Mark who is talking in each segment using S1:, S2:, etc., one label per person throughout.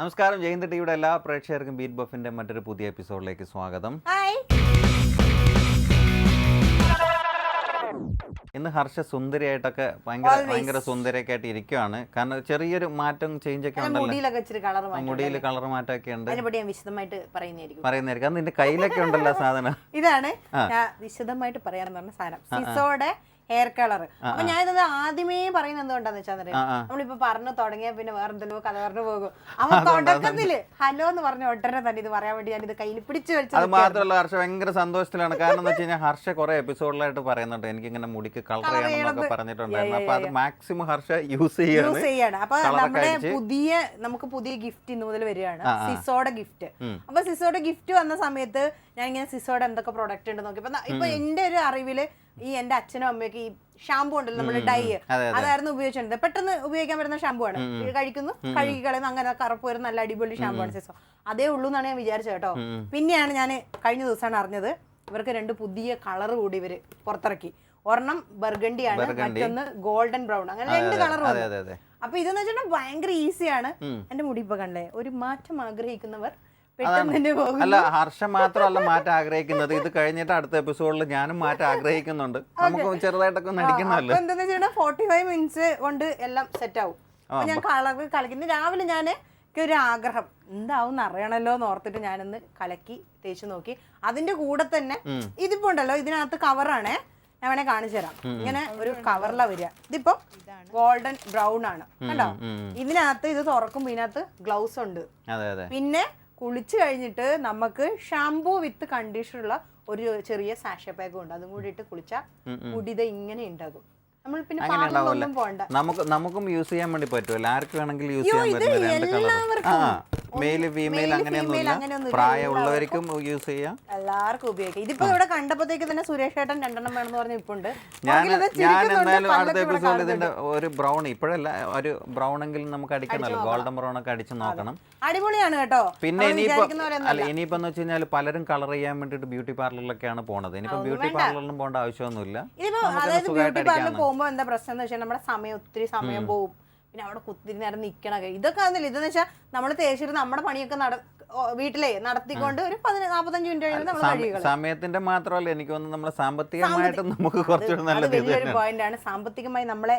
S1: നമസ്കാരം. ജയന്ത് ടിവിയുടെ എല്ലാ പ്രേക്ഷകർക്കും ബീറ്റ് ബഫിന്റെ മറ്റൊരു പുതിയ എപ്പിസോഡിലേക്ക് സ്വാഗതം. ഇന്ന് ഹർഷ സുന്ദരിയായിട്ടൊക്കെ ഭയങ്കര സുന്ദരിയൊക്കെ ആയിട്ട് ഇരിക്കുകയാണ്. കാരണം ചെറിയൊരു മാറ്റം ചേഞ്ച് ഒക്കെ ഉണ്ടല്ലോ, മുടിയിൽ കളർ മാറ്റമൊക്കെ ഉണ്ട്. പറയുന്നതായിരിക്കും. അത് നിന്റെ കയ്യിലൊക്കെ ഉണ്ടല്ലോ സാധനം.
S2: ഇതാണ് വിശദമായിട്ട് പറയാന്ന് പറഞ്ഞ സാധനം, സിസോടെ ഹെയർ കളർ. അപ്പൊ ഞാൻ ഇത് ആദ്യമേ പറയുന്നത് എന്തുകൊണ്ടാന്ന് വെച്ചാൽ നമ്മളിപ്പോ പറഞ്ഞു തുടങ്ങിയ പിന്നെ വേറെ എന്തെല്ലോ കഥ പറഞ്ഞു പോകും. അപ്പൊ തുടക്കത്തില് ഹലോ എന്ന് പറഞ്ഞ ഉടനെ തന്നെ ഇത് പറയാൻ വേണ്ടി ഞാൻ ഇത് കയ്യിൽ പിടിച്ചു വെച്ചത്.
S1: അത് മാത്രമല്ല, ഹർഷ ഭയങ്കര സന്തോഷത്തിലാണ്. കാരണം എന്ന് വെച്ച് കഴിഞ്ഞാൽ ഹർഷ കുറെ എപ്പിസോഡിലായിട്ട് പറയുന്നുണ്ട് എനിക്ക് ഇങ്ങനെ മുടിക്ക് കളർ ചെയ്യണമെന്നൊക്കെ പറഞ്ഞിട്ടുണ്ടായിരുന്നു. അപ്പൊ അത് മാക്സിമം ഹർഷ യൂസ് ചെയ്യാണ്.
S2: അപ്പൊ നമുക്ക് പുതിയ ഗിഫ്റ്റ് ഇന്ന് മുതൽ വരികയാണ്, സിസോടെ ഗിഫ്റ്റ്. അപ്പൊ സിസോടെ ഗിഫ്റ്റ് വന്ന സമയത്ത് ഞാൻ ഇങ്ങനെ സിസോടെ എന്തൊക്കെ പ്രൊഡക്റ്റ് ഉണ്ട് നോക്കി. ഇപ്പൊ എന്റെ ഒരു അറിവില് ഈ എന്റെ അച്ഛനും അമ്മയൊക്കെ ഈ ഷാമ്പു ഉണ്ടല്ലോ, നമ്മുടെ ഡൈ, അതായിരുന്നു ഉപയോഗിച്ചിട്ടുണ്ട്. പെട്ടെന്ന് ഉപയോഗിക്കാൻ പറ്റുന്ന ഷാമ്പു ആണ്. കഴിക്കുന്നു, കഴുകി കളയുന്നു, അങ്ങനെ കറുപ്പ് വരുന്ന നല്ല അടിപൊളി ഷാമ്പു ആണ് സിസോ. അതേ ഉള്ളൂ എന്നാണ് ഞാൻ വിചാരിച്ചത് കേട്ടോ. പിന്നെയാണ് ഞാൻ കഴിഞ്ഞ ദിവസമാണ് അറിഞ്ഞത് ഇവർക്ക് 2 പുതിയ കളർ കൂടി ഇവര് പുറത്തിറക്കി. ഒരെണ്ണം ബർഗണ്ടി ആണ്, മറ്റൊന്ന് ഗോൾഡൻ ബ്രൗൺ. അങ്ങനെ 2 കളർ വന്നു. അപ്പൊ ഇതെന്ന് വെച്ചിട്ടുണ്ടെങ്കിൽ ഭയങ്കര ഈസിയാണ്. എന്റെ മുടി ഇപ്പൊ കണ്ടേ, ഒരു മാറ്റം ആഗ്രഹിക്കുന്നവർ
S1: അല്ല, ഹർഷ മാത്രമല്ല മാറ്റം ആഗ്രഹിക്കുന്നത്. ഇത് കഴിഞ്ഞിട്ട് അടുത്ത എപ്പിസോഡിൽ ഞാനും മാറ്റം ആഗ്രഹിക്കുന്നുണ്ട്. നമുക്ക് ചെറുതായിട്ടൊക്കെ നടിക്കണമല്ലോ.
S2: എന്താന്ന് വെച്ചാൽ 45 മിനിറ്റ്സ് കൊണ്ട് എല്ലാം സെറ്റ് ആവും. ഞാൻ കളർ കളിക്കുന്നത് രാവിലെ ഞാൻ ഒരു ആഗ്രഹം എന്താവും അറിയണല്ലോ എന്ന് ഓർത്തിട്ട് ഞാനൊന്ന് കലക്കി തേച്ച് നോക്കി. അതിന്റെ കൂടെ തന്നെ ഇതിപ്പോ ഉണ്ടല്ലോ, ഇതിനകത്ത് കവറാണേ, ഞാൻ വേണേ കാണിച്ചു തരാം. ഇങ്ങനെ ഒരു കവറിലാ വരിക. ഇതിപ്പോ ഗോൾഡൻ ബ്രൗൺ ആണ് കണ്ടോ. ഇതിനകത്ത് ഇത് തുറക്കുമ്പോ ഇതിനകത്ത് ഗ്ലൗസ് ഉണ്ട്. പിന്നെ കുളിച്ചു കഴിഞ്ഞിട്ട് നമുക്ക് ഷാംപൂ വിത്ത് കണ്ടീഷണറുള്ള ഒരു ചെറിയ സാഷ പാക്കും ഉണ്ട്. അതും കൂടി ഇട്ട് കുളിച്ചാൽ മുടി ഇങ്ങനെ ഉണ്ടാകും. നമ്മൾ പിന്നെ പാർലറിലൊന്നും പോകണ്ട.
S1: നമുക്കും യൂസ് ചെയ്യാൻ വേണ്ടി പറ്റുമല്ലോ, ആർക്ക് വേണമെങ്കിലും യൂസ് ചെയ്യാൻ പറ്റും. മെയിൽ ഫീമെയിൽ അങ്ങനെയൊന്നുമില്ല, പ്രായമുള്ളവർക്കും യൂസ് ചെയ്യാം,
S2: എല്ലാവർക്കും ഉപയോഗിക്കാം. ഇതിപ്പോ ഇവിടെ കണ്ടപ്പോഴത്തേക്ക് തന്നെ സുരേഷ് ഏട്ടൻ 2 വേണമെന്ന് പറഞ്ഞ ഇപ്പുണ്ട്.
S1: ഞാൻ എന്തായാലും അടുത്ത എപ്പിസോഡിൽ ഇതിന്റെ ഒരു ബ്രൗൺ, ഇപ്പോഴല്ല ഒരു ബ്രൗൺ എങ്കിലും നമുക്ക് അടിക്കണമല്ലോ, ഗോൾഡൻ ബ്രൗൺ ഒക്കെ അടിച്ച് നോക്കണം.
S2: അടിപൊളിയാണ് കേട്ടോ.
S1: പിന്നെ ഇനിയിപ്പോ എന്ന് വെച്ച് കഴിഞ്ഞാൽ പലരും കളർ ചെയ്യാൻ വേണ്ടിട്ട് ബ്യൂട്ടി പാർലറിലൊക്കെയാണ് പോണത്. ഇനിയിപ്പോ ബ്യൂട്ടി പാർലറിലും പോകേണ്ട ആവശ്യമൊന്നുമില്ല.
S2: പോകുമ്പോ എന്താ പ്രശ്നം എന്ന് വെച്ചാൽ നമ്മുടെ സമയം ഒത്തിരി സമയം പോകും. പിന്നെ അവിടെ കുത്തിരി നേരം നിക്കണം. ഇതൊക്കെ ആണെന്നില്ല, ഇതെന്ന് വെച്ചാൽ നമ്മൾ തേച്ചിട്ട് നമ്മുടെ പണിയൊക്കെ വീട്ടിലെ നടത്തിക്കൊണ്ട് ഒരു 45 മിനിറ്റ് കഴിഞ്ഞാൽ നമ്മൾ കഴിയുക.
S1: സമയത്തിന്റെ മാത്രമല്ല, എനിക്ക് തോന്നുന്നു നമ്മളെ സാമ്പത്തികമായിട്ടും നമുക്ക് കുറച്ചുകൂടി നല്ല
S2: വലിയൊരു പോയിന്റ് ആണ്. സാമ്പത്തികമായി നമ്മളെ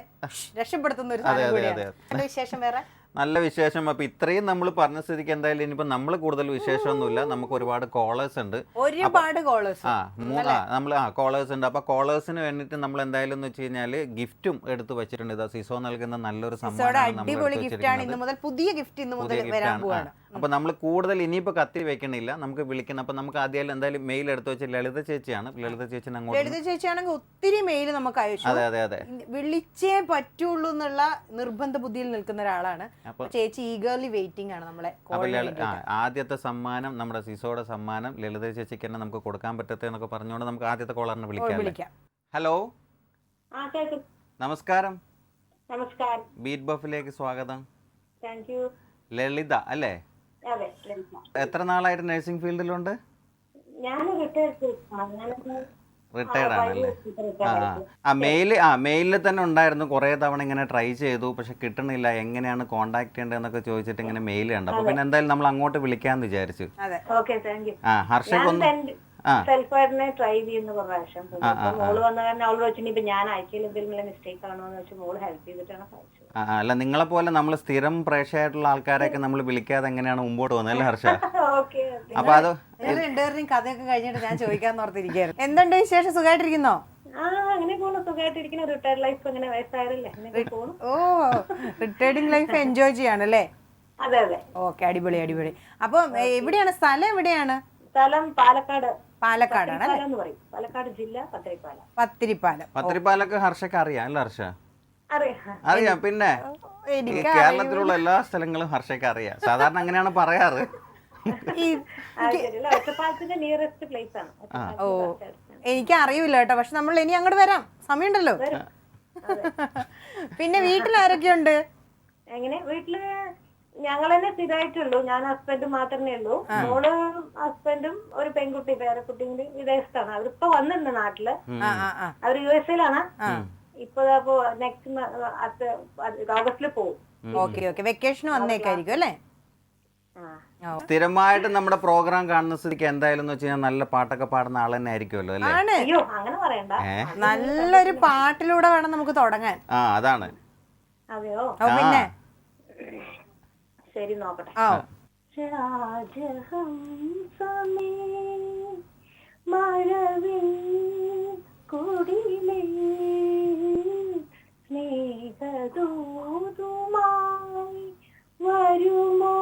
S2: രക്ഷപ്പെടുത്തുന്ന ഒരു സാധനം കൂടിയാണ്. വിശേഷം വേറെ
S1: നല്ല വിശേഷം. അപ്പൊ ഇത്രയും നമ്മൾ പറഞ്ഞ സ്ഥിതിക്ക് എന്തായാലും ഇനിയിപ്പോ നമ്മൾ കൂടുതൽ വിശേഷമൊന്നുമില്ല. നമുക്ക് ഒരുപാട് കോളേഴ്സ് ഉണ്ട്, കോളേഴ്സ് ഉണ്ട്. അപ്പൊ കോളേഴ്സിന് വേണ്ടിട്ട് നമ്മൾ എന്തായാലും എന്ന് വെച്ച് കഴിഞ്ഞാല് ഗിഫ്റ്റും എടുത്ത് വെച്ചിട്ടുണ്ട്. ഇത് സിസോ നൽകുന്ന നല്ലൊരു സമ്മാനമാണ്,
S2: പുതിയ ഗിഫ്റ്റ്.
S1: അപ്പൊ നമ്മൾ കൂടുതൽ ഇനിയിപ്പോ കത്തി വെക്കണില്ല, നമുക്ക് വിളിക്കണം. അപ്പൊ നമുക്ക് ആദ്യം എന്തായാലും മെയിൽ എടുത്ത് വെച്ച് ലളിത ചേച്ചിയാണ്. ലളിത ചേച്ചിനെ അങ്ങോട്ട്,
S2: ലളിത ചേച്ചിയാണെങ്കിൽ ഒത്തിരി മെയിൽ നമുക്ക് അയച്ചു.
S1: അതെ
S2: വിളിച്ചേ പറ്റുള്ളൂ എന്നുള്ള നിർബന്ധ ബുദ്ധിയിൽ നിൽക്കുന്ന ഒരാളാണ് ചേച്ചി. ഈഗർലി വെയിറ്റിംഗ് ആണ് നമ്മളെ.
S1: ആദ്യത്തെ സമ്മാനം, നമ്മുടെ സിസോയുടെ സമ്മാനം ലളിത ചേച്ചിക്ക് തന്നെ നമുക്ക് കൊടുക്കാൻ പറ്റത്തെന്നൊക്കെ പറഞ്ഞുകൊണ്ട് നമുക്ക് ആദ്യത്തെ കോളറിനെ വിളിക്കാം. ഹലോ, നമസ്കാരം. ബീറ്റ് ബഫിലേക്ക് സ്വാഗതം. ലളിത അല്ലേ? എത്ര നാളായിട്ട് നഴ്സിംഗ് ഫീൽഡിലുണ്ട്? റിട്ടയർഡ് ആണല്ലേ? മെയിലിൽ തന്നെ ഉണ്ടായിരുന്നു. കുറേ തവണ ഇങ്ങനെ ട്രൈ ചെയ്തു, പക്ഷെ കിട്ടണില്ല. എങ്ങനെയാണ് കോണ്ടാക്ട് ചെയ്യേണ്ടതെന്നൊക്കെ ചോദിച്ചിട്ട് ഇങ്ങനെ മെയിൽ കണ്ടു. അപ്പൊ പിന്നെ എന്തായാലും നമ്മൾ അങ്ങോട്ട് വിളിക്കാന്ന് വിചാരിച്ചു. ഹർഷക്കൊന്ന്
S3: ട്രൈ ചെയ്യുന്ന പ്രാവശ്യം മോള് വന്ന കാരണം അവള് വെച്ചിട്ട് ഞാൻ അയച്ചതിൽ എന്തെങ്കിലും മിസ്റ്റേക്ക് ആണോ എന്ന് വെച്ചാൽ മോള് ഹെൽപ്പ് ചെയ്തിട്ടാണ്.
S1: അല്ല, നിങ്ങളെ പോലെ നമ്മൾ സ്ഥിരം പ്രേക്ഷകരായിട്ടുള്ള ആൾക്കാരെയൊക്കെ നമ്മൾ വിളിക്കാതെ എങ്ങനെയാണ് മുമ്പോട്ട് പോകുന്നത് അല്ലേ ഹർഷ? അപ്പൊ അത്
S2: രണ്ടുപേരുടെയും കഥയൊക്കെ കഴിഞ്ഞിട്ട് ഞാൻ ചോദിക്കാന്ന് ഓർത്തിരിക്കുകയായിരുന്നു. എന്തുണ്ട് വിശേഷം? സുഖമായിട്ടിരിക്കുന്നോ?
S3: അങ്ങനെ പോകുന്നു, സുഖമായിട്ടിരിക്കുന്നു. റിട്ടയർഡ് ലൈഫ് അങ്ങനെ വയസ്സായതല്ലേ.
S2: ഓ, റിട്ടയർഡിംഗ് ലൈഫ് എൻജോയ് ചെയ്യാണല്ലേ?
S3: അതെ അതെ.
S2: ഓക്കെ, അടിപൊളി അടിപൊളി. അപ്പൊ എവിടെയാണ് സ്ഥലം? എവിടെയാണ്
S3: സ്ഥലം? പാലക്കാട്.
S2: പാലക്കാടാണ്,
S3: പാലക്കാട് ജില്ല പത്തിരിപ്പാല.
S1: പത്തിരിപ്പാലൊക്കെ ഹർഷക്ക് അറിയാം അല്ലേ ഹർഷ? അറിയാം. പിന്നെ കേരളത്തിലുള്ള എല്ലാ സ്ഥലങ്ങളും ഹർഷക്ക് അറിയാം. സാധാരണ അങ്ങനെയാണ് പറയാറ്.
S2: ഓ, എനിക്ക് അറിയില്ല കേട്ടോ. പക്ഷെ നമ്മൾ ഇനി അങ്ങോട്ട് വരാം, സമയമുണ്ടല്ലോ. പിന്നെ വീട്ടിൽ ആരൊക്കെയുണ്ട്?
S3: എങ്ങനെ? വീട്ടില് ഞങ്ങൾ തന്നെ സ്ഥിരമായിട്ടുള്ളൂ. ഞാൻ ഹസ്ബൻഡും മാത്രമേ ഉള്ളൂ. മോള് ഹസ്ബൻഡും ഒരു പെൺകുട്ടി, പേരക്കുട്ടിയും കൂടി വിദേശത്താണ്. അവരിപ്പോ വന്നിട്ടുണ്ട് നാട്ടില്. അവര് USA-ലാണ്. ഇപ്പൊ നെക്സ്റ്റ് ഓഗസ്റ്റില് പോകും.
S2: വെക്കേഷൻ വന്നേക്കായിരിക്കും അല്ലേ?
S1: സ്ഥിരമായിട്ട് നമ്മുടെ പ്രോഗ്രാം കാണുന്ന സ്ഥിതിക്ക് എന്തായാലും എന്ന് വെച്ച് കഴിഞ്ഞാൽ നല്ല പാട്ടൊക്കെ പാടുന്ന ആൾ തന്നെ ആയിരിക്കുമല്ലോ അല്ലേ?
S3: അയ്യോ അങ്ങനെ പറയണ്ട.
S2: നല്ലൊരു പാട്ടിലൂടെ വേണം നമുക്ക് തുടങ്ങാൻ.
S1: അതാണ്.
S3: അതെയോ?
S2: പിന്നെ
S3: ശരി നോക്കട്ടെ. മഴവിൽ കുടിലേ സ്നേഹദൂതുമായി വരുമോ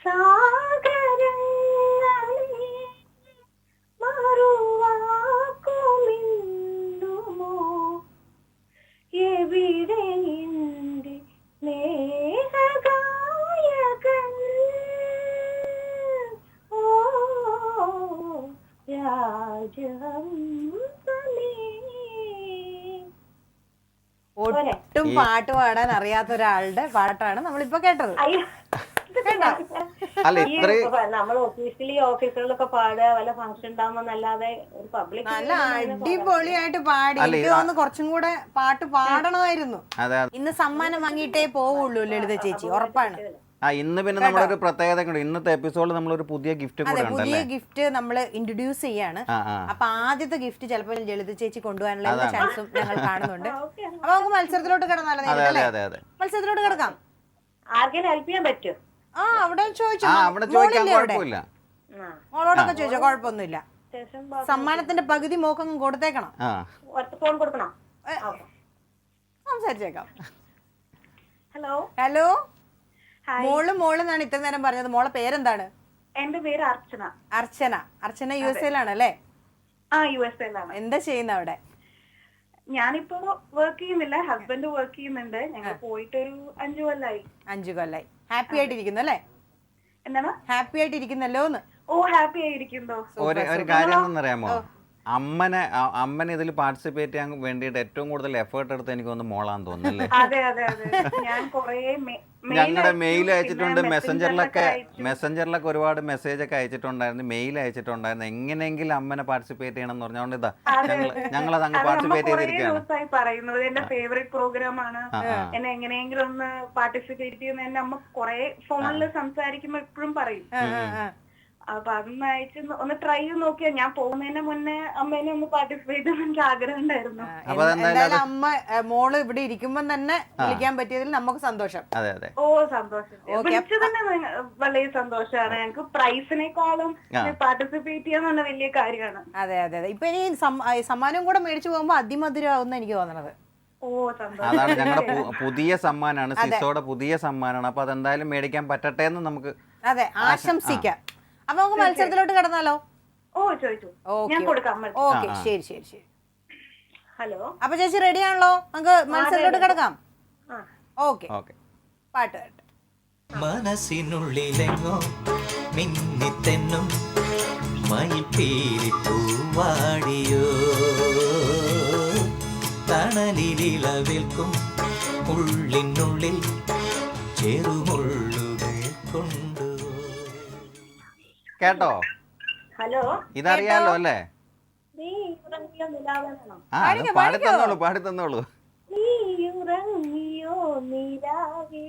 S3: സാഗരങ്ങളെ മറുവാക്കുമിന്നുമോ എവിടെ എന്റെ സ്നേഹഗായകൻ ഓ രാജഹംസമേ.
S2: ഒട്ടും പാട്ട് പാടാൻ അറിയാത്ത ഒരാളുടെ പാട്ടാണ് നമ്മളിപ്പോ കേട്ടത്.
S3: നമ്മൾ ഒഫീഷ്യലി ഓഫീസുകളിലൊക്കെ പാടുക വല്ല ഫംഗ്ഷൻ ഉണ്ടാവുന്നല്ലാതെ ഒരു പബ്ലിക്
S2: നല്ല അടിപൊളിയായിട്ട് പാടി. എനിക്ക് തോന്നുന്നു കുറച്ചും കൂടെ പാട്ട് പാടണമായിരുന്നു. ഇന്ന് സമ്മാനം വാങ്ങിയിട്ടേ പോവുള്ളൂ ലളിത ചേച്ചി, ഉറപ്പാണ്.
S1: ഇന്ന് പിന്നെ നമ്മളൊരു പ്രത്യേകത കൂടി, ഇന്നത്തെ എപ്പിസോഡിൽ നമ്മളൊരു പുതിയ ഗിഫ്റ്റ് കൂടെ
S2: പുതിയ ഗിഫ്റ്റ് നമ്മൾ ഇൻട്രൊഡ്യൂസ് ചെയ്യാണ്. അപ്പൊ ആദ്യത്തെ ഗിഫ്റ്റ് ചിലപ്പോൾ ലളിത ചേച്ചി കൊണ്ടുപോകാനുള്ള എല്ലാ ചാൻസും ഞങ്ങൾ കാണുന്നുണ്ട്. അപ്പൊ നമുക്ക് മത്സരത്തിലോട്ട് കിടന്നാലോ? മത്സരത്തിലോട്ട് കിടക്കാം.
S3: ആർക്കെങ്കിലും ഹെൽപ്പ് ചെയ്യാൻ പറ്റും?
S2: അവിടെ ചോദിച്ചു, മോളോടൊക്കെ ചോദിച്ചോ, കുഴപ്പമൊന്നുമില്ല. സമ്മാനത്തിന്റെ പകുതി മോക്കങ്ങ് കൊടുത്തേക്കണം.
S3: ഫോൺ കൊടുക്കണം.
S2: സംസാരിച്ചേക്കാം.
S3: ഹലോ
S2: ഹലോ, മോള് എന്നാണ് ഇത്ര നേരം പറഞ്ഞത്. മോളെ പേരെന്താണ്?
S3: എന്റെ പേര് അർച്ചന.
S2: അർച്ചന USA ലാണല്ലേ?
S3: USA ലാണ്.
S2: എന്താ ചെയ്യുന്ന അവിടെ?
S3: ഞാനിപ്പോ വർക്ക് ചെയ്യുന്നില്ല, ഹസ്ബൻഡ് വർക്ക് ചെയ്യുന്നുണ്ട്. ഞങ്ങൾ പോയിട്ട് ഒരു 5 കൊല്ലായി.
S2: 5 കൊല്ലായി. ഹാപ്പി ആയിട്ടിരിക്കുന്നു അല്ലേ?
S3: എന്താണ്
S2: ഹാപ്പി ആയിട്ടിരിക്കുന്നല്ലോ?
S3: ഓ ഹാപ്പി ആയിരിക്കുന്നോ?
S1: ഒരു കാര്യം അറിയാമോ, അമ്മനെ ഇതിൽ പാർട്ടിസിപ്പേറ്റ് ചെയ്യാൻ വേണ്ടിയിട്ട് ഏറ്റവും കൂടുതൽ എഫേർട്ട് എടുത്ത് എനിക്ക് ഒന്ന് മോളാന്ന് തോന്നുന്നല്ലേ? ഞങ്ങളുടെ മെയിൽ അയച്ചിട്ടുണ്ട്, മെസ്സഞ്ചറിലൊക്കെ ഒരുപാട് മെസ്സേജ് ഒക്കെ അയച്ചിട്ടുണ്ടായിരുന്നു, മെയിൽ അയച്ചിട്ടുണ്ടായിരുന്നു. എങ്ങനെയെങ്കിലും അമ്മനെ പാർട്ടിസിപ്പേറ്റ് ചെയ്യണം എന്ന് പറഞ്ഞുകൊണ്ട് ഇതാ ഞങ്ങളത് അങ്ങ് പാർട്ടിസിപ്പേറ്റ് ചെയ്തിരിക്കുകയാണ്.
S3: പറയുന്നത് എന്റെ ഫേവറേറ്റ് പ്രോഗ്രാം ആണ്, എന്നെ എങ്ങനെയെങ്കിലും ഒന്ന് പാർട്ടിസിപ്പേറ്റ് ചെയ്യുന്ന എന്നെ അമ്മ കുറെ ഫോണിൽ സംസാരിക്കുമ്പോ എപ്പോഴും പറയും. അപ്പൊ അതൊന്ന് അയച്ച് ഒന്ന് ട്രൈ ചെയ്ത് നോക്കിയാ. ഞാൻ പോകുന്നതിന് മുന്നേ അമ്മേനെ ഒന്ന് പാർട്ടിസിപ്പേറ്റ് ചെയ്യാൻ എനിക്ക് ആഗ്രഹം ഉണ്ടായിരുന്നു.
S2: എന്തായാലും അമ്മ മോള് ഇവിടെ ഇരിക്കുമ്പോ തന്നെ വിളിക്കാൻ പറ്റിയതിൽ നമുക്ക് സന്തോഷം.
S3: ഓ സന്തോഷം, വിളിച്ചത് തന്നെ വളരെ സന്തോഷമാണ്. ഞങ്ങൾക്ക് പ്രൈസിനേക്കാളും പാർട്ടിസിപ്പേറ്റ് ചെയ്യാൻ തന്നെ വലിയ കാര്യമാണ്.
S2: അതെ. ഇപ്പൊ ഇനി സമ്മാനം കൂടെ മേടിച്ചു പോകുമ്പോ അതിമധുരമാവുന്ന എനിക്ക് തോന്നണത്.
S1: അതാണ് ഞങ്ങളുടെ പുതിയ സമ്മാനമാണ്, സിസോയുടെ പുതിയ സമ്മാനമാണ്. അപ്പൊ അതെന്തായാലും മേടിക്കാൻ പറ്റട്ടെ എന്ന് നമുക്ക്
S2: ആശംസിക്കാം. അപ്പൊ നമുക്ക് മത്സരത്തിലോട്ട് കിടന്നാലോ?
S3: ഓക്കെ
S2: ശരി.
S3: ഹലോ,
S2: അപ്പൊ ചേച്ചി റെഡി ആണല്ലോ? നമുക്ക് മത്സരത്തിലോട്ട് കിടക്കാം. ഓക്കെ, പാട്ട് കേട്ടെ.
S4: മനസ്സിനുള്ളിലെങ്ങോ മിന്നിത്തെന്നും മയിൽപ്പീലിപ്പൂവാടിയോ തണലിലിളവിൽക്കും ഉള്ളിനുള്ളിൽ ചെറുമുള്ളുകൾ കൊണ്ടു.
S1: കേട്ടോ?
S3: ഹലോ,
S1: ഇതറിയാലോ അല്ലേ? പാടി തന്നോളൂ.
S3: നീ ഉറങ്ങിയോ നിലാവേ,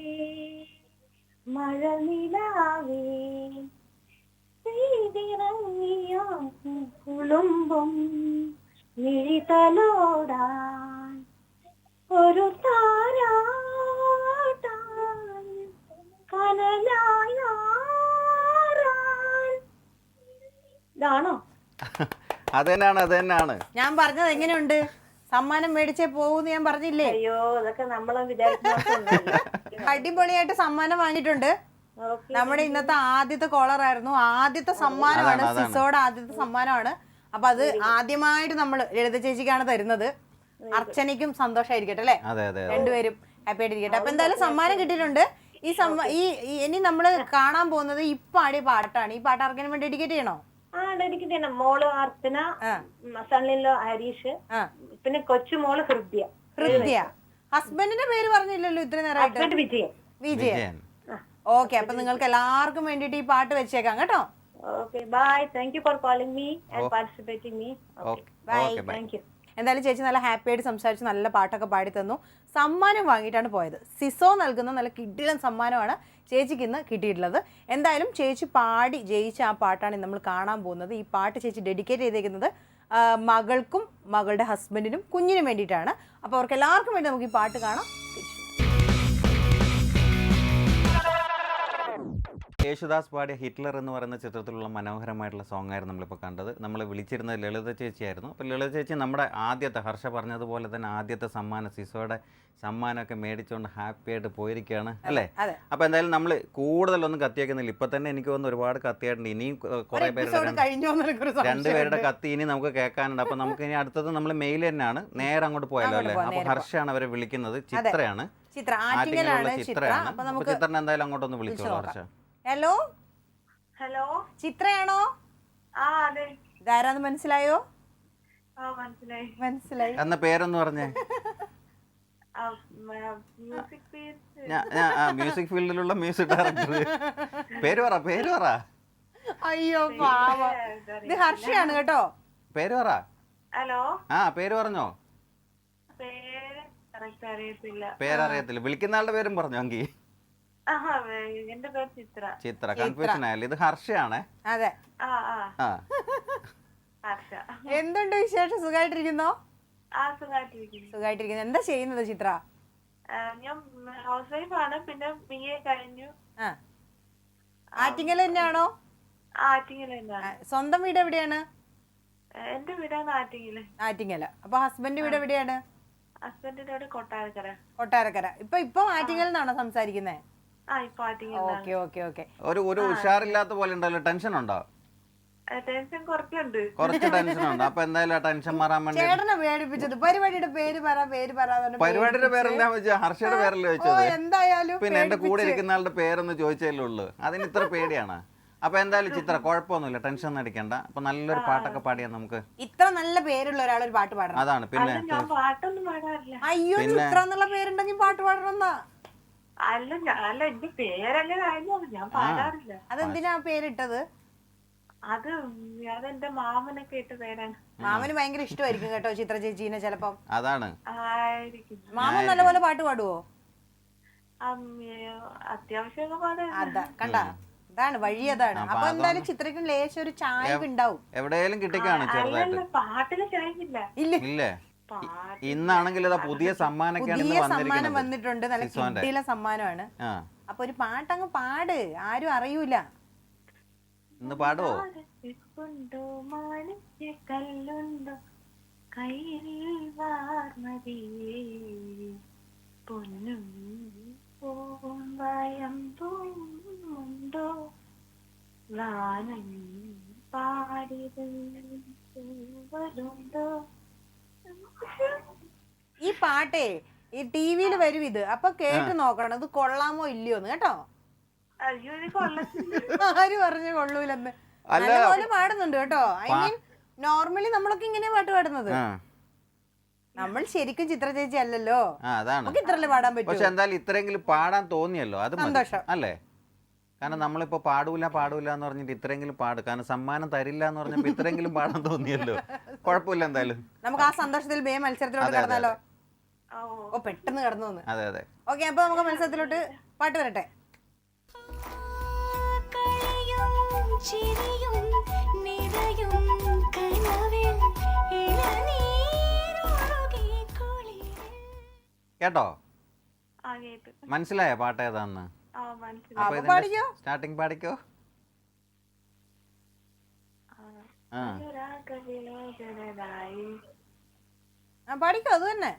S3: മഴ നിലാവേ, പെയ്തിറങ്ങിയോ കുളുമ്പും മിഴിതലോടാൻ ഒരു താരാട്ടാൻ കനലായാറാൻ. ഇതാണോ?
S1: അതന്നെയാണ്
S2: ഞാൻ പറഞ്ഞത്. എങ്ങനെയുണ്ട്? സമ്മാനം മേടിച്ചേ പോകൂന്ന് ഞാൻ പറഞ്ഞില്ലേ?
S3: അയ്യോ, അതൊക്കെ നമ്മളെ വിചാരിക്കുന്ന
S2: അടിപൊളിയായിട്ട് സമ്മാനം വാങ്ങിയിട്ടുണ്ട്. നമ്മുടെ ഇന്നത്തെ ആദ്യത്തെ കോളർ ആയിരുന്നു. ആദ്യത്തെ സമ്മാനമാണ്, സിസോയുടെ ആദ്യത്തെ സമ്മാനമാണ്. അപ്പൊ അത് ആദ്യമായിട്ട് നമ്മൾ ലളിത ചേച്ചിക്കാണ് തരുന്നത്. അർച്ചനയ്ക്കും സന്തോഷമായിരിക്കട്ടെ അല്ലെ? രണ്ടുപേരും ഹാപ്പി ആയിട്ടിരിക്കട്ടെ. അപ്പൊ എന്തായാലും സമ്മാനം കിട്ടിയിട്ടുണ്ട്. ഇനി നമ്മള് കാണാൻ പോകുന്നത് ഈ പാടിയ പാട്ടാണ്. ഈ പാട്ട് ആർക്കും വേണ്ടി ഡെഡിക്കേറ്റ് ചെയ്യണോ?
S3: ഡെഡിക്കേറ്റ് ചെയ്യണം. മോള് അർച്ചന, സണ്ണിലോ ഹരീഷ്, പിന്നെ കൊച്ചുമോള് ഹൃദ്യ.
S2: ഹസ്ബൻഡിന്റെ പേര് പറഞ്ഞില്ലല്ലോ ഇത്ര നേരമായിട്ട്. വിജയൻ. ഓക്കെ, അപ്പൊ നിങ്ങൾക്ക് എല്ലാവർക്കും വേണ്ടിട്ട് ഈ പാട്ട് വെച്ചേക്കാം കേട്ടോ.
S3: Okay, bye. Thank you for calling me and participating me.
S1: Okay. Bye.
S3: Thank you.
S2: എന്തായാലും ചേച്ചി നല്ല ഹാപ്പി ആയിട്ട് സംസാരിച്ച് നല്ല പാട്ടൊക്കെ പാടി തന്നു. സമ്മാനം വാങ്ങിയിട്ടാണ് പോയത്. സിസോ നൽകുന്ന നല്ല കിടിലൻ സമ്മാനമാണ് ചേച്ചിക്ക് ഇന്ന് കിട്ടിയിട്ടുള്ളത്. എന്തായാലും ചേച്ചി പാടി ജയിച്ച ആ പാട്ടാണ് നമ്മൾ കാണാൻ പോകുന്നത്. ഈ പാട്ട് ചേച്ചി ഡെഡിക്കേറ്റ് ചെയ്തേക്കുന്നത് മകൾക്കും മകളുടെ ഹസ്ബൻഡിനും കുഞ്ഞിനും വേണ്ടിയിട്ടാണ്. അപ്പോൾ അവർക്ക് എല്ലാവർക്കും വേണ്ടി നമുക്ക് ഈ പാട്ട് കാണാം.
S1: യേശുദാസ് പാടിയ ഹിറ്റ്ലർ എന്ന് പറയുന്ന ചിത്രത്തിലുള്ള മനോഹരമായിട്ടുള്ള സോങ് ആയിരുന്നു നമ്മളിപ്പോൾ കണ്ടത്. നമ്മൾ വിളിച്ചിരുന്നത് ലളിത ചേച്ചിയായിരുന്നു. അപ്പോൾ ലളിത ചേച്ചി നമ്മുടെ ആദ്യത്തെ, ഹർഷ പറഞ്ഞതുപോലെ തന്നെ ആദ്യത്തെ സമ്മാനം, സിസോയുടെ സമ്മാനമൊക്കെ മേടിച്ചുകൊണ്ട് ഹാപ്പി ആയിട്ട് പോയിരിക്കുകയാണ് അല്ലേ? അപ്പോൾ എന്തായാലും നമ്മൾ കൂടുതലൊന്നും കത്തിയേക്കുന്നില്ല. ഇപ്പം തന്നെ എനിക്ക് തോന്നുന്നു ഒരുപാട് കത്തിയായിട്ടുണ്ട്. ഇനിയും കുറേ പേരുടെ രണ്ടുപേരുടെ കത്തി ഇനി നമുക്ക് കേൾക്കാനുണ്ട്. അപ്പോൾ നമുക്ക് ഇനി അടുത്തത് നമ്മൾ മെയിൽ തന്നെയാണ്, നേരെ അങ്ങോട്ട് പോയാലോ അല്ലേ? അപ്പോൾ ഹർഷയാണ് അവരെ വിളിക്കുന്നത്, ചിത്രയാണ്, ആറ്റിങ്ങലുള്ള ചിത്രയാണ്. അപ്പോൾ നമുക്ക് ചിത്രനെ എന്തായാലും അങ്ങോട്ടൊന്ന് വിളിച്ചോളൂ ഹർഷ.
S2: Hello
S3: hello,
S2: ചിത്രയാണോ?
S3: ആ അതെ.
S2: ഇതാരാന്ന് മനസ്സിലായോ?
S3: മനസ്സിലായി.
S2: മനസ്സിലായി.
S1: എന്ന പേരൊന്ന് പറഞ്ഞേ. മ്യൂസിക് ഫീൽഡിലുള്ള മ്യൂസിക് ഡയറക്ടർ. പേര് പറ.
S2: അയ്യോ പാവം, ഇത് ഹർഷയാണ് കേട്ടോ. പേര് പറ.
S3: ഹലോ.
S1: പേര് പറഞ്ഞോ. പേരറിയത്തില്ല. വിളിക്കുന്ന ആളുടെ പേരും പറഞ്ഞോ എങ്കിൽ.
S3: എന്റെ പേര് ചിത്ര.
S1: ചിത്ര, കൺഫ്യൂഷൻ ആയല്ലോ. ഇത് ഹർഷയാണേ.
S2: അതെ. എന്തുണ്ട് വിശേഷം? സുഖമായിട്ടിരിക്കുന്നോ? സുഖമായിട്ടിരിക്കുന്നു. എന്താ ചെയ്യുന്നത് ചിത്ര?
S3: ഞാൻ ഹൗസ് വൈഫ് ആണ്. പിന്നെ BA കഴിഞ്ഞു.
S2: ആറ്റിങ്ങൽ തന്നെയാണോ?
S3: ആറ്റിങ്ങൽ തന്നെയാണ്.
S2: സ്വന്തം വീട് എവിടെയാണ്?
S3: എന്റെ വീടാണ് ആറ്റിങ്ങല്.
S2: അപ്പൊ ഹസ്ബൻഡ് വീട് എവിടെയാണ്?
S3: ഹസ്ബൻഡിന്റെ വീട്
S2: കൊട്ടാരക്കര. ഇപ്പൊ ആറ്റിങ്ങൽ നിന്നാണോ സംസാരിക്കുന്നത്?
S3: ഓക്കെ.
S1: ഒരു ഉഷാറില്ലാത്ത പോലെ ഉണ്ടല്ലോ. ടെൻഷൻ ഉണ്ടോ?
S3: ടെൻഷൻ കുറച്ചുണ്ട്.
S1: കുറച്ച് ടെൻഷൻ ഉണ്ട്. അപ്പൊ എന്തായാലും ടെൻഷൻ മാറാൻ വേണ്ടി
S2: ചേട്ടനെ പേടിപ്പിച്ചത്. പരിപാടിയുടെ പേര് പറ.
S1: പരിപാടിയുടെ പേരെല്ലാം വെച്ചാൽ ഹർഷയുടെ പേരല്ലേ വെച്ചത്?
S2: എന്തായാലും
S1: പിന്നെ എന്റെ കൂടെ ഇരിക്കുന്ന ആളുടെ പേരൊന്ന് ചോദിച്ചല്ലേ ഉള്ളൂ. അതിന് ഇത്ര പേടിയാണ്. അപ്പൊ എന്തായാലും ചിത്ര, കുഴപ്പമൊന്നുമില്ല, ടെൻഷൻ ഒന്നും അടിക്കണ്ട. അപ്പൊ നല്ലൊരു പാട്ടൊക്കെ പാടിയാ നമുക്ക്.
S2: ഇത്ര നല്ല പേരുള്ള ഒരാൾ ഒരു പാട്ട് പാടണം.
S1: അതാണ്. പിന്നെ
S3: പാട്ടൊന്നും പാടാറില്ല.
S2: അയ്യോ, ചിത്ര എന്നുള്ള പേരുണ്ടെങ്കിൽ പാട്ട് പാടണമെന്നാ?
S3: അല്ല എന്റെ പേരല്ലേ ഞാൻ പാടാറില്ല.
S2: അതെന്തിനാ പേരിട്ടത്?
S3: അതെന്റെ മാമനൊക്കെ ഇട്ട പേരാണ്.
S2: മാമന് ഭയങ്കര ഇഷ്ടമായിരിക്കും കേട്ടോ ചിത്ര ചേച്ചീനെ. ചിലപ്പം
S1: അതാണ്.
S2: മാമൻ നല്ലപോലെ പാട്ട് പാടുവോ?
S3: അത്യാവശ്യമൊക്കെ പാടാ.
S2: അതാ കണ്ട, അതാണ് വഴി. അതാണ്. അപ്പൊ എന്തായാലും ചിത്രയ്ക്കും ലേശം ഒരു ചായ ഉണ്ടാവും.
S1: എവിടെയെങ്കിലും കിട്ടിക്കാണ് ചെറുതായിട്ട്.
S3: പാട്ടിന് ചായക്കില്ല.
S2: ഇല്ലേ?
S1: ഇന്നാണെങ്കിൽ പുതിയ സമ്മാനം
S2: വന്നിട്ടുണ്ട്. നല്ല കിട്ടിയില്ല സമ്മാനമാണ്. അപ്പൊ ഒരു പാട്ടങ്ങ് പാട്, ആരും അറിയൂല.
S1: ഇന്ന് പാടുവോ?
S3: കല്ലുണ്ടോ കയ്യിൽ വാർമതിയേ പൊന്നും പൂവും വയമ്പുണ്ടോ വാനം പാടിയതുണ്ടോ.
S2: ഈ പാട്ടേ ഈ ടിവിയിൽ വരും. ഇത് അപ്പൊ കേട്ട് നോക്കണം, ഇത് കൊള്ളാമോ ഇല്ലയോന്ന് കേട്ടോ. ആര് പറഞ്ഞു കൊള്ളൂലെന്ന്? നല്ലപോലെ പാടുന്നുണ്ട് കേട്ടോ. ഐ മീൻ നോർമലി നമ്മളൊക്കെ ഇങ്ങനെ പാട്ട് പാടുന്നത്. നമ്മൾ ശരിക്കും ചിത്ര ചേച്ചി അല്ലല്ലോ. നമുക്ക് ഇത്രല്ലേ പാടാൻ പറ്റും.
S1: പക്ഷെ എന്തായാലും ഇത്രയെങ്കിലും പാടാൻ തോന്നിയല്ലോ, അത് സന്തോഷം അല്ലേ? കാരണം നമ്മളിപ്പോ പാടൂല എന്ന് പറഞ്ഞിട്ട് ഇത്രയെങ്കിലും പാട്. കാരണം സമ്മാനം തരില്ല എന്ന് പറഞ്ഞപ്പോ ഇത്രയെങ്കിലും പാടാൻ തോന്നിയല്ലോ. കുഴപ്പമില്ല. എന്തായാലും
S2: നമുക്ക് ആ സന്തോഷത്തിൽ മത്സരത്തിലോട്ട് കടന്നാലോ? ഓ, പെട്ടെന്ന് കടന്നു.
S1: അതെ.
S2: ഓക്കെ, അപ്പൊ നമുക്ക് മത്സരത്തിലോട്ട് പാട്ട് വരട്ടെ.
S1: കേട്ടോ? മനസ്സിലായോ പാട്ട് ഏതാന്ന്? സ്റ്റാർട്ടിങ് പാടിക്കോ.
S2: പാടിക്കോ. അത് തന്നെ.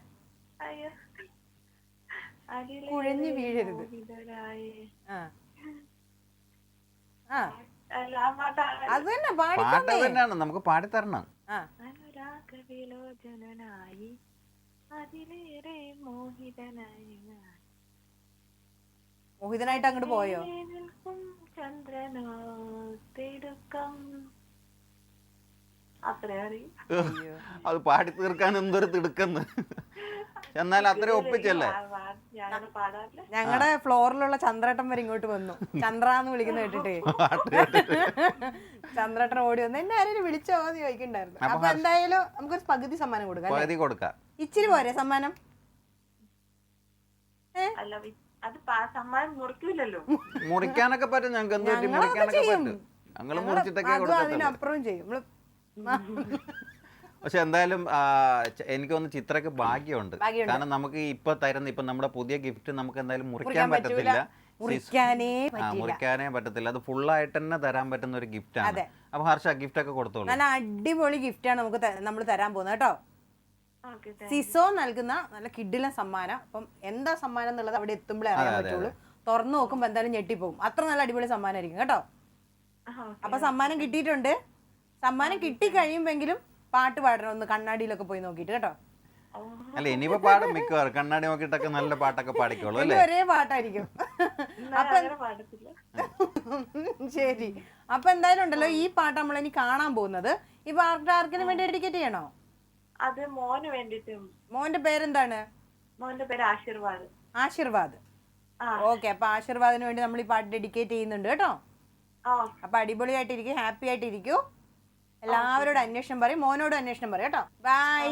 S2: കുഴഞ്ഞു വീഴരുത്. അത് തന്നെ
S1: പാട്ട് തന്നെയാണ്, നമുക്ക് പാടിത്തരണം.
S2: മോഹിതനായിട്ട് അങ്ങോട്ട് പോയോ?
S1: അത് പാടി തീർക്കാൻ എന്തൊരു തിടുക്കന്ന്. എന്നാലും അത്രയും ഒപ്പിച്ചല്ലേ.
S3: ഞാനത് പാടാറില്ല.
S2: ഞങ്ങളുടെ ഫ്ലോറിലുള്ള ചന്ദ്രേട്ടൻ വരെ ഇങ്ങോട്ട് വന്നു. ചന്ദ്ര എന്ന് വിളിക്കുന്ന കേട്ടിട്ടേ ചന്ദ്രേട്ടൻ ഓടി വന്നു. എന്നെ ആരെയും വിളിച്ചോ എന്ന് ചോദിക്കണ്ടായിരുന്നു. അപ്പൊ എന്തായാലും നമുക്കൊരു പകുതി സമ്മാനം കൊടുക്കാം. ഇച്ചിരി പോരെ സമ്മാനം?
S3: അല്ല അത് സമ്മാനം മുറിക്കില്ലല്ലോ.
S1: മുറിക്കാനൊക്കെ പറ്റും ഞങ്ങൾക്ക്. എന്ത് പറ്റി? മുറിക്കാനൊക്കെ പറ്റും. ഞങ്ങൾ മുറിച്ചിട്ടൊക്കെ
S2: അതിനപ്പുറം ചെയ്യും.
S1: പക്ഷെ എന്തായാലും എനിക്ക് തോന്നുന്നു ചിത്രക്ക് ഭാഗ്യമുണ്ട്. കാരണം നമുക്ക് ഇപ്പൊ തരുന്ന ഇപ്പൊ നമ്മുടെ പുതിയ ഗിഫ്റ്റ് നമുക്ക് എന്തായാലും മുറിക്കാൻ പറ്റത്തില്ല, മുറിക്കാനേ പറ്റത്തില്ല. അത് ഫുള്ളായിട്ട് തന്നെ തരാൻ പറ്റുന്ന ഒരു ഗിഫ്റ്റ് ആണ്. അപ്പൊ ഹർഷ ഗിഫ്റ്റ് ഒക്കെ കൊടുത്തോളൂ.
S2: നല്ല അടിപൊളി ഗിഫ്റ്റ് ആണ് നമ്മൾ തരാൻ പോകുന്നത് കേട്ടോ. സിസോ നൽകുന്ന നല്ല കിഡിലെ സമ്മാനം. അപ്പം എന്താ സമ്മാനം എന്നുള്ളത് അവിടെ എത്തുമ്പോഴേ അറിയാൻ പറ്റുള്ളൂ. തുറന്നു നോക്കുമ്പോ എന്തായാലും ഞെട്ടിപ്പോകും. അത്ര നല്ല അടിപൊളി സമ്മാനമായിരിക്കും കേട്ടോ. അപ്പൊ സമ്മാനം കിട്ടിയിട്ടുണ്ട്. സമ്മാനം കിട്ടി കഴിയുമ്പോഴെങ്കിലും പാട്ട് പാടണം. ഒന്ന് കണ്ണാടിയിലൊക്കെ പോയി നോക്കിയിട്ട് കേട്ടോ.
S1: അല്ല ഇനിയിപ്പോ പാടും മിക്കവാറും കണ്ണാടി നോക്കിയിട്ടൊക്കെ നല്ല പാട്ടൊക്കെ പാടിക്കോളൂ അല്ലേ?
S2: ഒരേ പാട്ടായിരിക്കും. ശരി. അപ്പൊ എന്തായാലും ഉണ്ടല്ലോ ഈ പാട്ട് നമ്മൾ ഇനി കാണാൻ പോകുന്നത്. ഇപ്പൊ ആർക്കിനും വേണ്ടി ഡെഡിക്കേറ്റ് ചെയ്യണോ?
S3: അത് മോന് വേണ്ടിട്ട്.
S2: മോന്റെ പേരെന്താണ്?
S3: മോന്റെ പേര് ആശീർവാദ്.
S2: ആശീർവാദ്. ഓക്കെ. അപ്പൊ ആശീർവാദിന് വേണ്ടി നമ്മൾ ഈ പാട്ട് ഡെഡിക്കേറ്റ് ചെയ്യുന്നുണ്ട് കേട്ടോ. അപ്പൊ അടിപൊളിയായിട്ടിരിക്കും, ഹാപ്പി ആയിട്ടിരിക്കൂ. എല്ലാവരോടും അന്വേഷണം പറയും, മോനോടും അന്വേഷണം പറയും കേട്ടോ. ബൈ.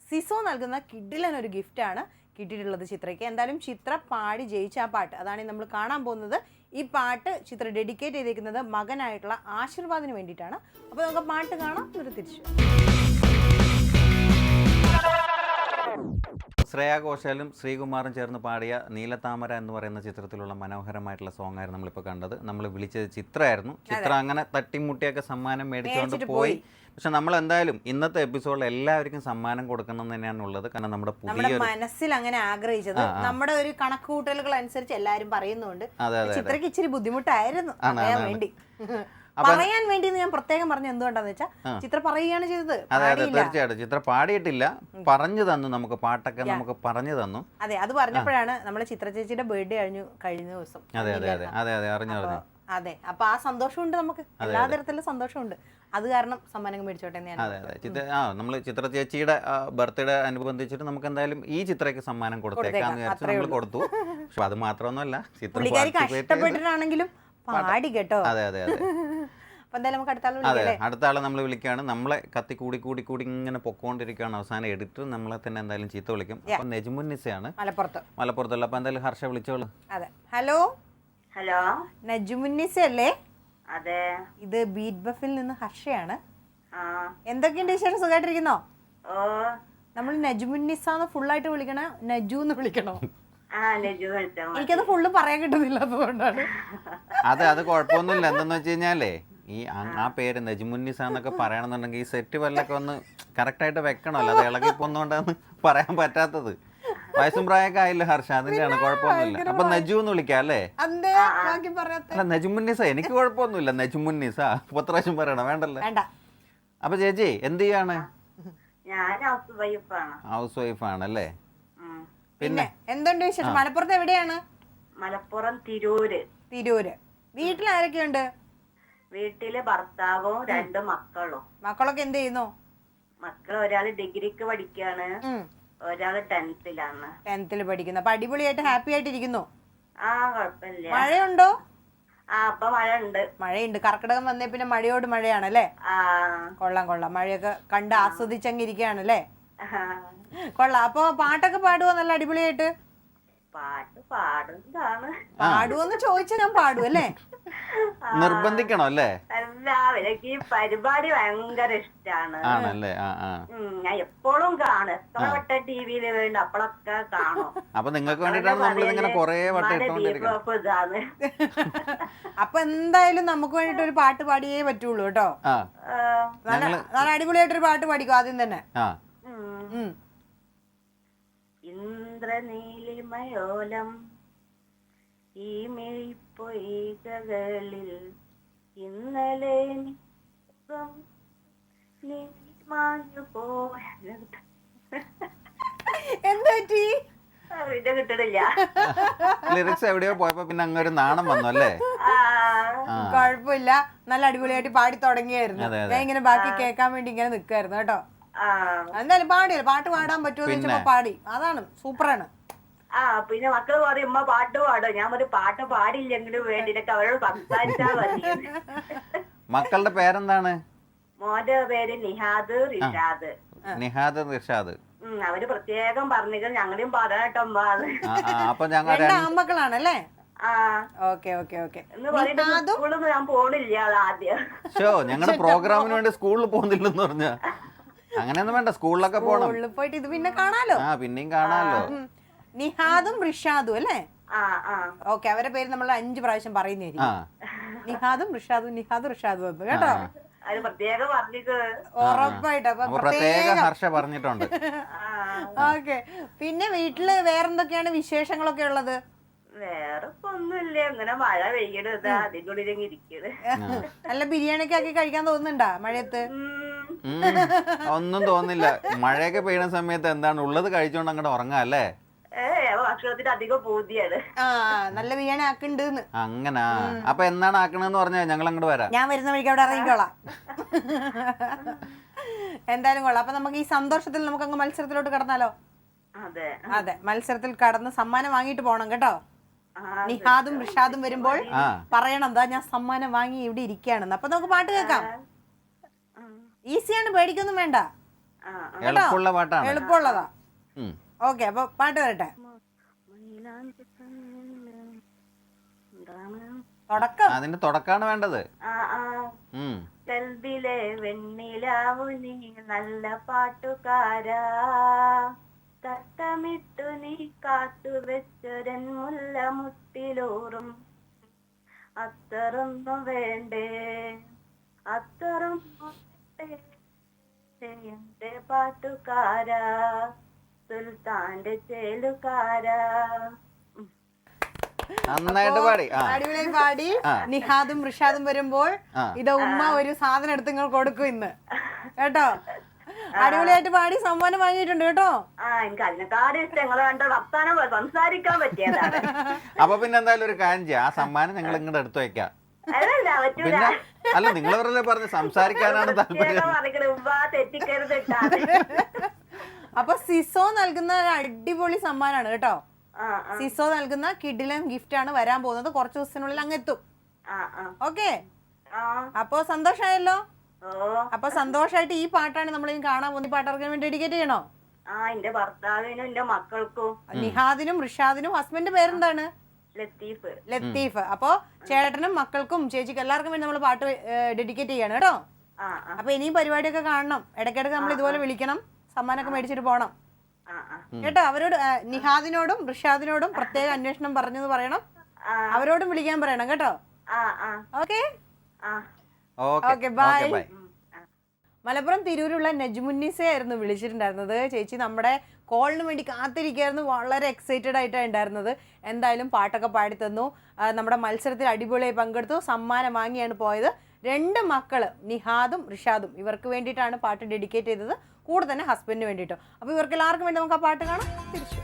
S2: സിസോ നൽകുന്ന കിഡിലൻ ഒരു ഗിഫ്റ്റ് ആണ് കിട്ടിയിട്ടുള്ളത് ചിത്രയ്ക്ക്. എന്തായാലും ചിത്ര പാടി ജയിച്ച ആ പാട്ട് അതാണ് നമ്മൾ കാണാൻ പോകുന്നത്. ഈ പാട്ട് ചിത്ര ഡെഡിക്കേറ്റ് ചെയ്തിരിക്കുന്നത് മകനായിട്ടുള്ള ആശീർവാദിന് വേണ്ടിയിട്ടാണ്. അപ്പോൾ നമുക്ക് പാട്ട് കാണാം, എന്നിട്ട് തിരിച്ചു.
S1: ശ്രേയ ഘോഷാലും ശ്രീകുമാറും ചേർന്ന് പാടിയ നീലത്താമര എന്ന് പറയുന്ന ചിത്രത്തിലുള്ള മനോഹരമായിട്ടുള്ള സോങ് ആയിരുന്നു നമ്മളിപ്പോൾ കണ്ടത്. നമ്മൾ വിളിച്ചത് ചിത്രമായിരുന്നു. ചിത്ര അങ്ങനെ തട്ടിമുട്ടിയൊക്കെ സമ്മാനം മേടിച്ചുകൊണ്ട് പോയി. പക്ഷെ നമ്മൾ എന്തായാലും ഇന്നത്തെ എപ്പിസോഡിൽ എല്ലാവർക്കും സമ്മാനം കൊടുക്കണം എന്ന് തന്നെയാണ് ഉള്ളത്. കാരണം നമ്മുടെ പുതിയ
S2: മനസ്സിൽ അങ്ങനെ ആഗ്രഹിച്ചത് നമ്മുടെ ഒരു കണക്കുകൂട്ടലുകൾ അനുസരിച്ച് എല്ലാവരും പറയുന്നുണ്ട്. ചിത്രക്ക് ഇച്ചിരി ബുദ്ധിമുട്ടായിരുന്നു വേണ്ടി പറയാൻ വേണ്ടി ഞാൻ പ്രത്യേകം പറഞ്ഞ എന്തുകൊണ്ടാന്ന് വെച്ചാൽ ചിത്ര പറയുകയാണ് ചെയ്തത്.
S1: അതെ അതെ തീർച്ചയായിട്ടും ചിത്ര പാടിയിട്ടില്ല, പറഞ്ഞു തന്നു. നമുക്ക് പാട്ടൊക്കെ നമുക്ക് പറഞ്ഞു തന്നു.
S2: അതെ, അത് പറഞ്ഞപ്പോഴാണ് നമ്മളെ ചിത്ര ചേച്ചിയുടെ ബർത്ത്ഡേ കഴിഞ്ഞ ദിവസം.
S1: അതെ അതെ അതെ അതെ അതെ അറിഞ്ഞു.
S2: അതെ, അപ്പൊ ആ സന്തോഷമുണ്ട്, നമുക്ക് എല്ലാ തരത്തിലുള്ള സന്തോഷമുണ്ട്. അത് കാരണം സമ്മാനം മേടിച്ചോട്ടെ.
S1: നമ്മൾ ചിത്ര ചേച്ചിയുടെ ബർത്ത്ഡേ അനുബന്ധിച്ചിട്ട് നമുക്ക് എന്തായാലും ഈ ചിത്രയ്ക്ക് സമ്മാനം കൊടുത്തേക്കാന്ന് വിചാരിച്ചു നമ്മൾ കൊടുത്തു. പക്ഷെ അത് മാത്രമൊന്നുമല്ല, ചിത്ര
S2: കഷ്ടപ്പെട്ടിട്ടാണെങ്കിലും പാടി കേട്ടോ.
S1: അതെ അതെ അതെ. അടുത്ത ആളെ നമ്മൾ വിളിക്കുകയാണ്. നമ്മളെ കത്തി കൂടി കൂടി കൂടി ഇങ്ങനെ പൊക്കോണ്ടിരിക്കുകയാണ്. അവസാനം എഡിറ്റർ നമ്മളെ തന്നെ എന്തായാലും ചീത്ത വിളിക്കും. അപ്പൊ നജുമുന്നിസയാണ് മലപ്പുറത്തുള്ള. അപ്പൊ എന്തായാലും ഹർഷ വിളിച്ചോളൂ.
S2: അതെ, ഹലോ
S3: ഹലോ,
S2: നജുമുന്നിസ അല്ലേ?
S3: അതെ, ഇത്
S2: ബീറ്റ് ബഫിൽ നിന്ന് ഹർഷയാണ്. എന്തൊക്കെയുണ്ട് വിശേഷം? സുഖമായിട്ടിരിക്കുന്നോ? നമ്മൾ നജുമുന്നിസ ഫുള്ളായിട്ട് വിളിക്കണോ നജു എന്ന് വിളിക്കണോ? എനിക്കത് ഫുള്ള് പറയാൻ കിട്ടുന്നില്ല, അതുകൊണ്ടാണ്.
S1: അതെ, അത് കുഴപ്പമൊന്നുമില്ല. എന്തെന്ന് വെച്ച് കഴിഞ്ഞാലേ ഈ ആ പേര് നജ്മുന്നിസ എന്നൊക്കെ പറയണമെന്നുണ്ടെങ്കിൽ ഈ സെറ്റ് വല്ലൊക്കെ ഒന്ന് കറക്റ്റായിട്ട് വെക്കണമല്ലോ. അത് ഇളകി പോന്നോണ്ടാന്ന് പറയാൻ പറ്റാത്തത്. വയസ്സും പ്രായമൊക്കെ ആയില്ല ഹർഷ, അതിന്റെയാണ്. കുഴപ്പമൊന്നുമില്ല. അപ്പൊ നജു എന്ന് വിളിക്കാം അല്ലേ? അല്ല നജ്മുന്നിസ എനിക്ക് കുഴപ്പമൊന്നുമില്ല. നജ്മുന്നിസ 10 പ്രാവശ്യം പറയണം, വേണ്ടല്ലോ. അപ്പൊ ചേച്ചി എന്ത് ചെയ്യാണ്? ഹൗസ് വൈഫ് ആണല്ലേ?
S2: പിന്നെ എന്തുണ്ട് വിശേഷം? മലപ്പുറത്ത് എവിടെയാണ്?
S3: മലപ്പുറം തിരൂര്.
S2: വീട്ടിൽ ആരൊക്കെയുണ്ട്?
S3: വീട്ടില് ഭർത്താവും 2 മക്കളും.
S2: മക്കളൊക്കെ എന്ത് ചെയ്യുന്നു?
S3: മക്കൾ ഒരാള് ഡിഗ്രിക്ക് പഠിക്കാണ്, ഒരാള് 10th
S2: പഠിക്കുന്നു. അപ്പൊ അടിപൊളിയായിട്ട് ഹാപ്പി ആയിട്ടിരിക്കുന്നു.
S3: കുഴപ്പമില്ല.
S2: മഴയുണ്ടോ?
S3: അപ്പൊ മഴയുണ്ട്.
S2: കർക്കിടകം വന്നേ പിന്നെ മഴയോട് മഴയാണല്ലേ? കൊള്ളാം. മഴയൊക്കെ കണ്ട് ആസ്വദിച്ചങ്ങിരിക്കുകയാണല്ലേ? കൊള്ളാം. അപ്പൊ പാട്ടൊക്കെ പാടുവോ നല്ല അടിപൊളിയായിട്ട്? പാടുവോന്ന് ചോദിച്ചാ ഞാൻ പാടും അല്ലേ?
S1: നിർബന്ധിക്കണോ അല്ലേ?
S3: എനിക്ക് പരിപാടി ഭയങ്കര ഇഷ്ടാണ്.
S1: ആണല്ലേ?
S3: ഞാൻ എപ്പോഴും കാണും. എത്ര വട്ടം ടിവിയില് വേണ്ട അപ്പോഴൊക്കെ കാണും.
S1: അപ്പൊ നിങ്ങൾക്ക് വേണ്ടിട്ടാണ് നമ്മളിങ്ങനെ കൊറേ വട്ടം.
S2: അപ്പൊ എന്തായാലും നമുക്ക് വേണ്ടിട്ട് ഒരു പാട്ട് പാടിയേ പറ്റുള്ളൂ കേട്ടോ. നല്ല അടിപൊളിയായിട്ടൊരു പാട്ട് പാടിക്കോ ആദ്യം തന്നെ.
S3: ഇന്ദ്രനീലിമയോലം ഈ മെയ്പൊയ്കളിൽ ഇന്നലെ
S2: എന്തുപറ്റി?
S3: കിട്ടണില്ല.
S1: ലിറിക്സ് എവിടെയോ പോയപ്പോ പിന്നെ അങ്ങൊരു നാണം വന്നു അല്ലേ?
S2: കുഴപ്പമില്ല, നല്ല അടിപൊളിയായിട്ട് പാടി തുടങ്ങിയായിരുന്നു. ഞാൻ ഇങ്ങനെ ബാക്കി കേൾക്കാൻ വേണ്ടി ഇങ്ങനെ നിൽക്കായിരുന്നു കേട്ടോ. എന്തായാലും പാടിയല്ലോ, പാട്ട് പാടാൻ പറ്റുമോ എന്ന് ചോദിച്ചപ്പോ പാടി, അതാണ് സൂപ്പറാണ്.
S3: പിന്നെ മക്കള് പറയും ഉമ്മ പാട്ട് പാടോ, ഞാൻ പറയും പാട്ട് പാടില്ലെങ്കിലും വേണ്ടിയിട്ടൊക്കെ അവരോട് സംസാരിച്ചാ മതി.
S1: മക്കളുടെ പേരെന്താണ്?
S3: മോന്റെ പേര് നിഹാദ് റിഷാദ്.
S1: നിഹാദ് റിഷാദ്.
S3: അവര് പ്രത്യേകം പറഞ്ഞിട്ട് ഞങ്ങളെയും പറയട്ടോ
S1: അപ്പൊ ഞങ്ങൾ
S2: ആൺമക്കളാണല്ലേ?
S3: എന്ന് പറഞ്ഞിട്ട് സ്കൂളിൽ ഞാൻ പോണില്ല ആദ്യം.
S1: ഞങ്ങളുടെ പ്രോഗ്രാമിന് വേണ്ടി സ്കൂളിൽ പോകുന്നില്ലെന്ന് പറഞ്ഞ അങ്ങനെയൊന്നും വേണ്ട, സ്കൂളിലൊക്കെ പോണം.
S2: സ്കൂളിൽ പോയിട്ട് ഇത് പിന്നെ കാണാലോ.
S1: പിന്നെയും കാണാലോ.
S2: നിഹാദും റിഷാദും അല്ലേ? ഓക്കെ, അവരുടെ പേര് നമ്മൾ 5 പ്രാവശ്യം പറയുന്നതായിരിക്കും. നിഹാദും റിഷാദും, നിഹാദും റിഷാദും എന്ന് കേട്ടോ. ഉറപ്പായിട്ട്
S1: ഹർഷ പറഞ്ഞിട്ടുണ്ട്.
S2: ഓക്കെ, പിന്നെ വീട്ടില് വേറെന്തൊക്കെയാണ് വിശേഷങ്ങളൊക്കെ ഉള്ളത്?
S3: വേറെ ഒന്നുമില്ല, ഇങ്ങനെ മഴ പെയ്യണത് അതിന്റെ ഉള്ളിൽ ഇരിക്കണ്.
S2: നല്ല ബിരിയാണിയൊക്കെ ആക്കി കഴിക്കാൻ തോന്നുന്നുണ്ടാ മഴയത്ത്?
S1: ഒന്നും തോന്നില്ല. മഴയൊക്കെ പെയ്യുന്ന സമയത്ത് എന്താണ് ഉള്ളത് കഴിച്ചോണ്ട് അങ്ങോട്ട് ഉറങ്ങാം അല്ലേ?
S3: ഭക്ഷണത്തിന് അധികം പൂതിയാണ്.
S2: നല്ല ബിരിയാണി ആക്കുന്നുണ്ട്.
S1: അങ്ങനാ? അപ്പൊ എന്നാണ് ആക്കണെന്ന് പറഞ്ഞാൽ ഞങ്ങൾ അങ്ങോട്ട് വരാം.
S2: ഞാൻ വരുന്ന വഴിക്ക് അവിടെ ഇറങ്ങിക്കോളാം. എന്തായാലും കൊള്ളാം. അപ്പൊ നമുക്ക് ഈ സന്തോഷത്തിൽ നമുക്ക് അങ്ങ് മത്സരത്തിലോട്ട് കടന്നാലോ? അതെ, മത്സരത്തിൽ കടന്ന് സമ്മാനം വാങ്ങിയിട്ട് പോണം കേട്ടോ. നിഹാദും റിഷാദും വരുമ്പോൾ പറയണം, എന്താ ഞാൻ സമ്മാനം വാങ്ങി ഇവിടെ ഇരിക്കുകയാണെന്ന്. അപ്പൊ നമുക്ക് പാട്ട് കേൾക്കാം. ഈസിയാണ്, പേടിക്കൊന്നും വേണ്ട.
S1: എളുപ്പമുള്ള പാട്ടാണ്,
S2: എളുപ്പമുള്ളതാ. ഓക്കെ, അപ്പൊ പാട്ട് വരട്ടെ. തുടക്കം,
S1: അതിന്റെ തുടക്കാണ് വേണ്ടത്.
S3: വെണ്ണിലാവു നീ നല്ല പാട്ടുകാരാ, തട്ടമിട്ടു നീ കാത്തു വെച്ചൊരൻ മുല്ല മുത്തിലൂറും, അത്തറൊന്നും വേണ്ടേ അത്തറും എന്റെ പാട്ടുകാരാ, സുൽത്താന്റെ ചേലുകാരാ.
S1: നന്നായിട്ട് പാടി,
S2: അടിപൊളിയായി പാടി. നിഹാദും റിഷാദും വരുമ്പോൾ ഇത് ഉമ്മ ഒരു സാധനം എടുത്ത് നിങ്ങൾ കൊടുക്കും ഇന്ന് കേട്ടോ. അടിപൊളിയായിട്ട് പാടി സമ്മാനം വാങ്ങിയിട്ടുണ്ട് കേട്ടോ.
S3: എനിക്ക് അതിനെക്കാട് വർത്താനം സംസാരിക്കാൻ പറ്റിയതാണ്.
S1: അപ്പൊ പിന്നെ എന്തായാലും ഒരു കാര്യം ചെയ്യാം, ആ സമ്മാനം ഞങ്ങൾ ഇങ്ങോട്ട് എടുത്തു വെക്കാം. പിന്നെ അല്ല, നിങ്ങൾ വെറുതെ പറഞ്ഞ് സംസാരിക്കാനാണ് താല്പര്യം.
S2: അപ്പൊ സിസോ നൽകുന്ന ഒരു അടിപൊളി സമ്മാനമാണ് കേട്ടോ. സിസോ നൽകുന്ന കിഡിലൻ ഗിഫ്റ്റ് ആണ് വരാൻ പോകുന്നത്. കുറച്ച് ദിവസത്തിനുള്ളിൽ അങ്ങ് എത്തും. ഓക്കെ, അപ്പൊ സന്തോഷമായല്ലോ. അപ്പൊ സന്തോഷമായിട്ട് ഈ പാട്ടാണ് നമ്മൾ കാണാൻ പോകുന്നത്. ഈ പാട്ടർക്ക് വേണ്ടി ഡെഡിക്കേറ്റ് ചെയ്യണോ?
S3: എന്റെ ഭർത്താവിനും എന്റെ മക്കൾക്കും.
S2: നിഹാദിനും റിഷാദിനും. ഹസ്ബൻഡ് പേരെന്താണ്? ലത്തീഫ്. അപ്പൊ ചേട്ടനും മക്കൾക്കും ചേച്ചിക്കും എല്ലാവർക്കും വേണ്ടി നമ്മൾ പാട്ട് ഡെഡിക്കേറ്റ് ചെയ്യാണ് കേട്ടോ. അപ്പൊ ഇനിയും പരിപാടിയൊക്കെ കാണണം. ഇടയ്ക്കിടയ്ക്ക് നമ്മൾ ഇതുപോലെ വിളിക്കണം, സമ്മാനമൊക്കെ മേടിച്ചിട്ട് പോണം കേട്ടോ. അവരോട് നിഹാദിനോടും റിഷാദിനോടും പ്രത്യേക അന്വേഷണം പറഞ്ഞെന്ന് പറയണം. അവരോടും വിളിക്കാൻ പറയണം കേട്ടോ. Okay okay, bye. മലപ്പുറം തിരൂരുള്ള നജ്മുന്നിസ ആയിരുന്നു വിളിച്ചിട്ടുണ്ടായിരുന്നത്. ചേച്ചി നമ്മുടെ കോളിന് വേണ്ടി കാത്തിരിക്കുകയായിരുന്നു. വളരെ എക്സൈറ്റഡ് ആയിട്ടാണ് ഉണ്ടായിരുന്നത്. എന്തായാലും പാട്ടൊക്കെ പാടിത്തന്നു. നമ്മുടെ മത്സരത്തിൽ അടിപൊളിയായി പങ്കെടുത്തു. സമ്മാനം വാങ്ങിയാണ് പോയത്. 2 മക്കള് നിഹാദും റിഷാദും, ഇവർക്ക് വേണ്ടിയിട്ടാണ് പാട്ട് ഡെഡിക്കേറ്റ് ചെയ്തത്. കൂടെ തന്നെ ഹസ്ബൻഡിന് വേണ്ടിയിട്ടോ. അപ്പോൾ ഇവർക്ക് എല്ലാവർക്കും വേണ്ടി നമുക്ക് ആ പാട്ട് കാണാം. തിരിച്ചു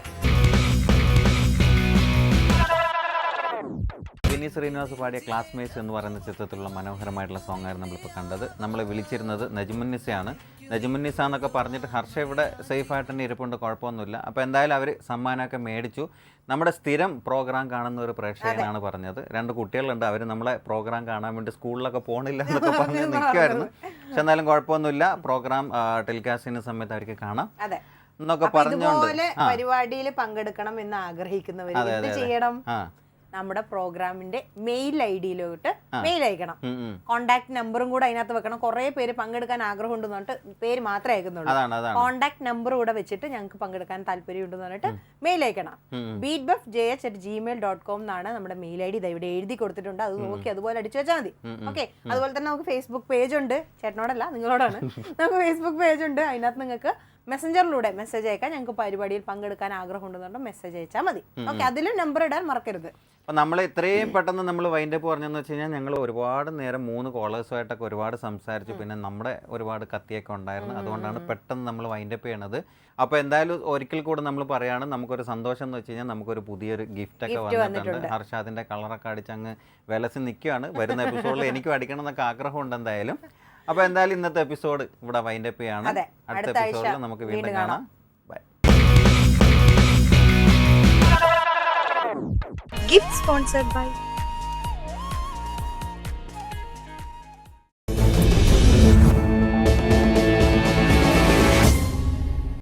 S1: വിനീത് ശ്രീനിവാസ് പാടിയ ക്ലാസ്മേറ്റ്സ് എന്ന് പറയുന്ന ചിത്രത്തിലുള്ള മനോഹരമായിട്ടുള്ള സോങ് ആയിരുന്നു നമ്മളിപ്പോൾ കണ്ടത്. നമ്മളെ വിളിച്ചിരുന്നത് നജ്മുന്നിസയാണ്. നജ്മുന്നിസ എന്നൊക്കെ പറഞ്ഞിട്ട് ഹർഷ ഇവിടെ സേഫായിട്ട് തന്നെ ഇരിപ്പുണ്ട്, കുഴപ്പമൊന്നുമില്ല. അപ്പോൾ എന്തായാലും അവർ സമ്മാനമൊക്കെ മേടിച്ചു. നമ്മുടെ സ്ഥിരം പ്രോഗ്രാം കാണുന്ന ഒരു പ്രേക്ഷകനാണ് പറഞ്ഞത്. 2 കുട്ടികളുണ്ട്, അവർ നമ്മളെ പ്രോഗ്രാം കാണാൻ വേണ്ടി സ്കൂളിലൊക്കെ പോകണില്ല എന്നൊക്കെ പറഞ്ഞ് നിൽക്കുമായിരുന്നു. പക്ഷെ എന്നാലും കുഴപ്പമൊന്നുമില്ല, പ്രോഗ്രാം ടെലികാസ്റ്റിന് സമയത്ത് അവർക്ക് കാണാം എന്നൊക്കെ പറഞ്ഞുകൊണ്ട്
S2: പരിപാടിയിൽ പങ്കെടുക്കണം എന്ന് ആഗ്രഹിക്കുന്നവർ എന്ത് ചെയ്യണം? നമ്മുടെ പ്രോഗ്രാമിന്റെ മെയിൽ ഐഡിയിലോട്ട് മെയിൽ അയക്കണം. കോണ്ടാക്ട് നമ്പറും കൂടെ അതിനകത്ത് വെക്കണം. കുറെ പേര് പങ്കെടുക്കാൻ ആഗ്രഹം ഉണ്ടെന്ന് പറഞ്ഞിട്ട് പേര് മാത്രമേ അയക്കുന്നുള്ളൂ. കോണ്ടാക്ട് നമ്പർ കൂടെ വെച്ചിട്ട് ഞങ്ങൾക്ക് പങ്കെടുക്കാൻ താല്പര്യം ഉണ്ടെന്ന് പറഞ്ഞിട്ട് മെയിൽ അയക്കണം. beatbuffjh@gmail.com എന്നാണ് നമ്മുടെ മെയിൽ ഐഡി. ഇവിടെ എഴുതി കൊടുത്തിട്ടുണ്ട്, അത് നോക്കി അതുപോലെ അടിച്ചു വെച്ചാൽ മതി. ഓക്കെ, അതുപോലെ തന്നെ നമുക്ക് ഫേസ്ബുക്ക് പേജ് ഉണ്ട്. ചേട്ടനോടല്ല, നിങ്ങളോടാണ്. നമുക്ക് ഫേസ്ബുക്ക് പേജ് ഉണ്ട്. അതിനകത്ത് നിങ്ങൾക്ക് മെസ്സഞ്ചറിലൂടെ മെസ്സേജ് അയക്കാം. ഞങ്ങൾക്ക് പരിപാടിയിൽ പങ്കെടുക്കാൻ ആഗ്രഹം ഉണ്ടെന്നുണ്ടെങ്കിൽ മെസ്സേജ് അയച്ചാൽ മതി. ഓക്കെ, അതിലും നമ്പർ ഇടാൻ മറക്കരുത്.
S1: അപ്പോൾ നമ്മൾ ഇത്രയും പെട്ടെന്ന് നമ്മൾ വൈൻഡപ്പ് പറഞ്ഞതെന്ന് വെച്ച് കഴിഞ്ഞാൽ ഞങ്ങൾ ഒരുപാട് നേരം 3 കോളേഴ്സുമായിട്ടൊക്കെ ഒരുപാട് സംസാരിച്ചു. പിന്നെ നമ്മുടെ ഒരുപാട് കത്തിയൊക്കെ ഉണ്ടായിരുന്നു. അതുകൊണ്ടാണ് പെട്ടെന്ന് നമ്മൾ വൈൻഡപ്പ് ചെയ്യണത്. അപ്പോൾ എന്തായാലും ഒരിക്കൽ കൂടെ നമ്മൾ പറയുകയാണ്, നമുക്കൊരു സന്തോഷം എന്ന് വെച്ച് കഴിഞ്ഞാൽ നമുക്കൊരു പുതിയൊരു ഗിഫ്റ്റൊക്കെ വന്നിട്ടുണ്ട്. ഹർഷാദിൻ്റെ കളറൊക്കെ അടിച്ച് അങ്ങ് വിലസി നിൽക്കുകയാണ്. വരുന്ന എപ്പിസോഡിൽ എനിക്കും അടിക്കണം എന്നൊക്കെ ആഗ്രഹമുണ്ട്. എന്തായാലും അപ്പൊ എന്തായാലും ഇന്നത്തെ എപ്പിസോഡ് ഇവിടെ വൈൻഡപ്പ് ചെയ്യാണ്.
S2: അതെ,
S1: അടുത്ത
S2: അടുത്ത
S1: എപ്പിസോഡിൽ
S2: ആഴ്ച
S1: നമുക്ക്
S2: വീണ്ടും
S1: വീണ്ടും കാണാം. ബൈ.
S5: Gift sponsored by